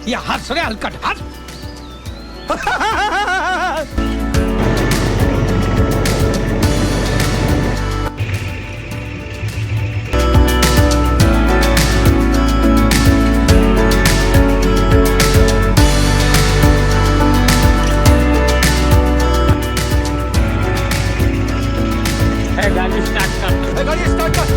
या हंस रे हलकट हंस गाड़ी स्टार्ट कर गाड़ी स्टार्ट कर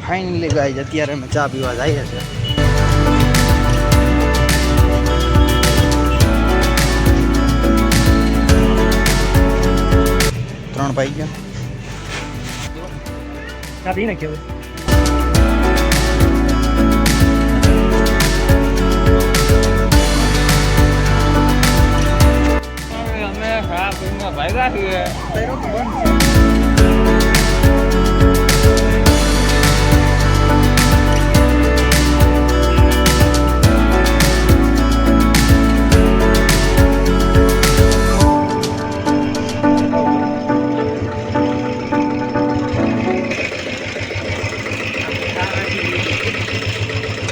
ફાઇનલી ગાઈઝ અત્યારે અમે ચા પીવા જઈએ છીએ. ત્રણ પાઈ ગયા ચા પી નાખ્યો. અમે ચા પીને ભાગ્યા છીએ.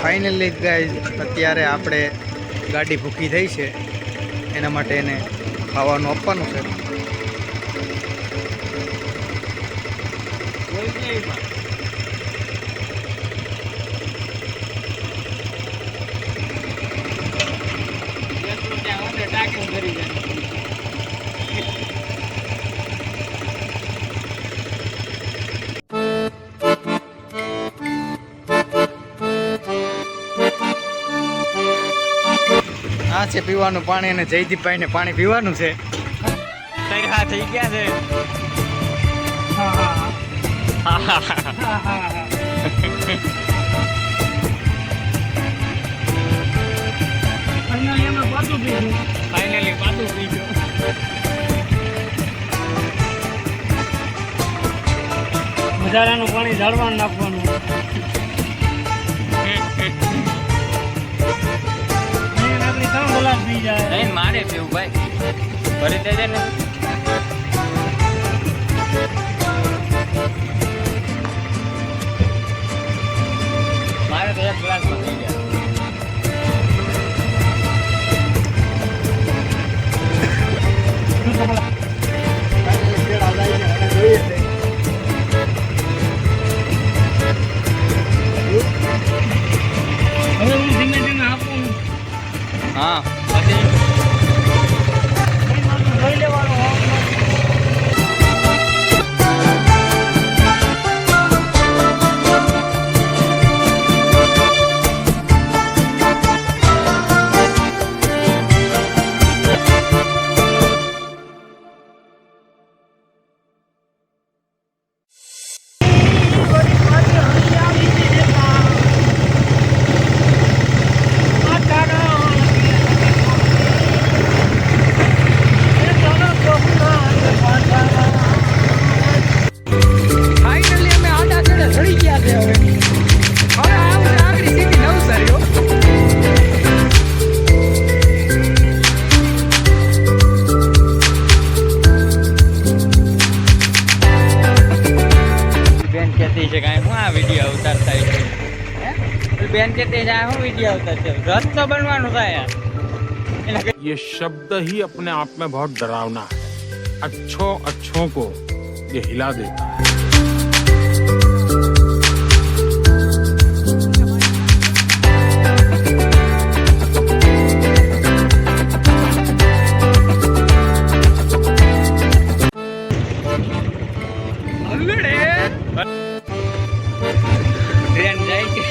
ફાઇનલી ગાઈઝ અત્યારે આપણે ગાડી ભૂકી થઈ છે, એના માટે એને ખાવાનું આપવાનું છે. આ છે પીવાનું પાણી અને જયદીપભાઈને પાણી પીવાનું છે. તૈયાર થઈ ગયા છે. ફાઇનલી પાતું પી ગયો. વધારાનું પાણી ઝાડવાનું નાખવાનું. નહીં મારે પીવું ભાઈ, ભરી દેજે ને. મારે તો એક ગ્લાસમાં થઈ ગયા. હવે હું ધીમે ધીમે આપું. હા પછી લઈ લેવાનો. બેન કે તે જાય હું વિડિયો આવતા છે. રસ્તો બનવાનું થાય યાર. ये शब्द ही अपने आप में बहुत डरावना है. अच्छों को ये हिला देता है। ટ્રેન જાય છે.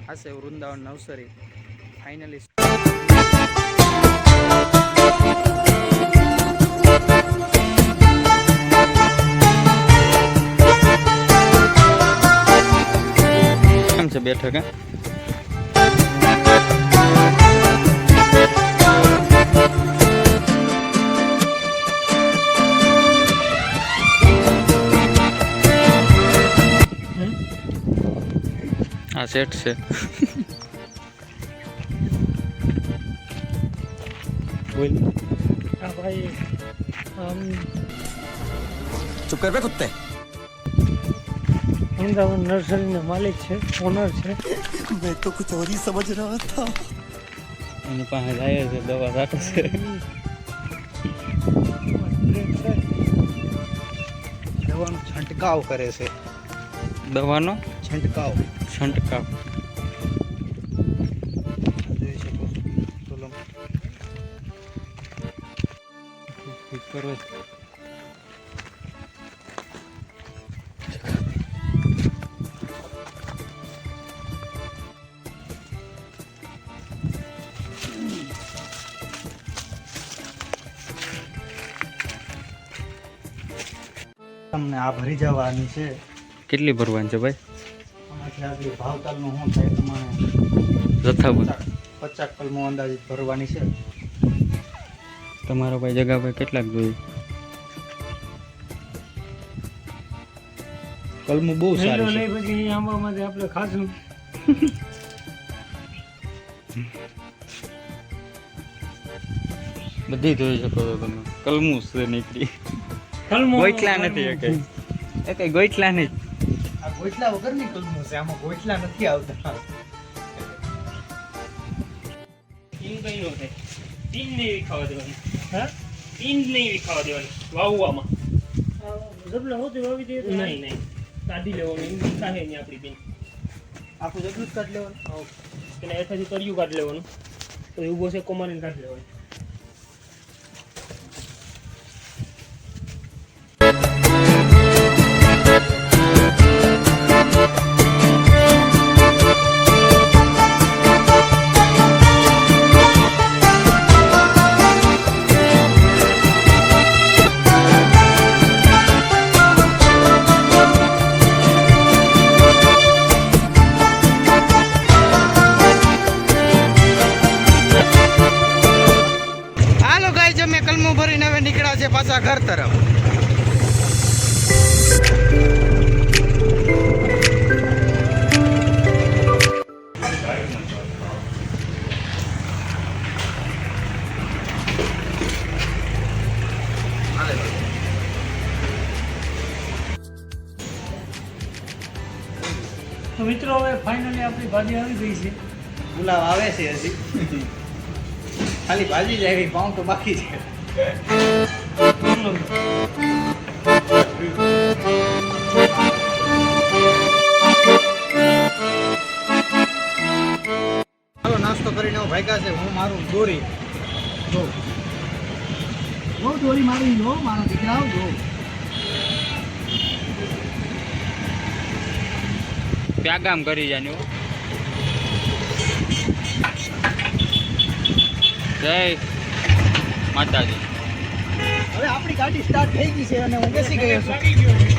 આ છે વૃંદાવન નવસરી ફાઇનલી. કેમ છે બેઠક હે? આ સેટ છે. બોલ. હા ભાઈ चुप कर बे कुत्ते। વૃંદાવન નર્સરીના માલિક છે, ઓનર છે. मैं तो कुछ और ही समझ रहा था। એની પાસે જાય છે, દવા રાખે છે. દવાનો છંટકાવ કરે છે. દવાનો છંટકાવ છંટકાવ. જોઈ શકો છો. તોલમ કરો. તમને આ ભરી જવાની છે. કેટલી ભરવાની છે ભાઈ? આમાંથી આગળ ભાવતાલનું શું થાય તમારે જથ્થાબંધ 50 કલમો અંદાજિત ભરવાની છે. તમારો ભાઈ જગાભાઈ કેટલાક જોઈએ? કલમો બહુ સારી છે. લઈ પછી આંબામાંથી આપણે ખાશું. બધી જોઈ શકો છો તમે. કલમું છે નીકળી. ગોઈટલા નથી એ કઈ ગોઈટલા નહીં. આ ગોઈટલા વગરની કલમો છે. આમાં ગોઈટલા નથી આવતા. ટીન કઈ નો થાય? ટીન નહીં ખાવા દેવાની. હા, ટીન નહીં ખાવા દેવાની વાવવામાં. જબલા હોતી વાવી દે નહીં નહીં કાઢી લેવાનું. સાહે નહીં આપણી બેન આખું જબલું જ કાઢી લેવાનું. એને એઠાથી તરિયું કાઢી લેવાનું. તો ઉભો છે કોમારીને કાઢી લેવાનું. હાલો ગાઈસ, અમે કલમો ભરીને હવે નીકળ્યા છે પાછા ઘર તરફ. તો મિત્રો હવે ફાઇનલી આપણી ભાજી આવી ગઈ છે. ગુલાબ આવે છે હજી. ખાલી ભાજી જ આવી, પાઉં તો બાકી છે. હાલો નાસ્તો કરીને હું ભાગ્યા છે. હું મારું દોરી જો બહુ દોરી મારી જો મારા દીકરા જો. ક્યાં કામ કરી જાને? જય માતાજી. હવે આપણી ગાડી સ્ટાર્ટ થઈ ગઈ છે અને હું બેસી ગયો છું.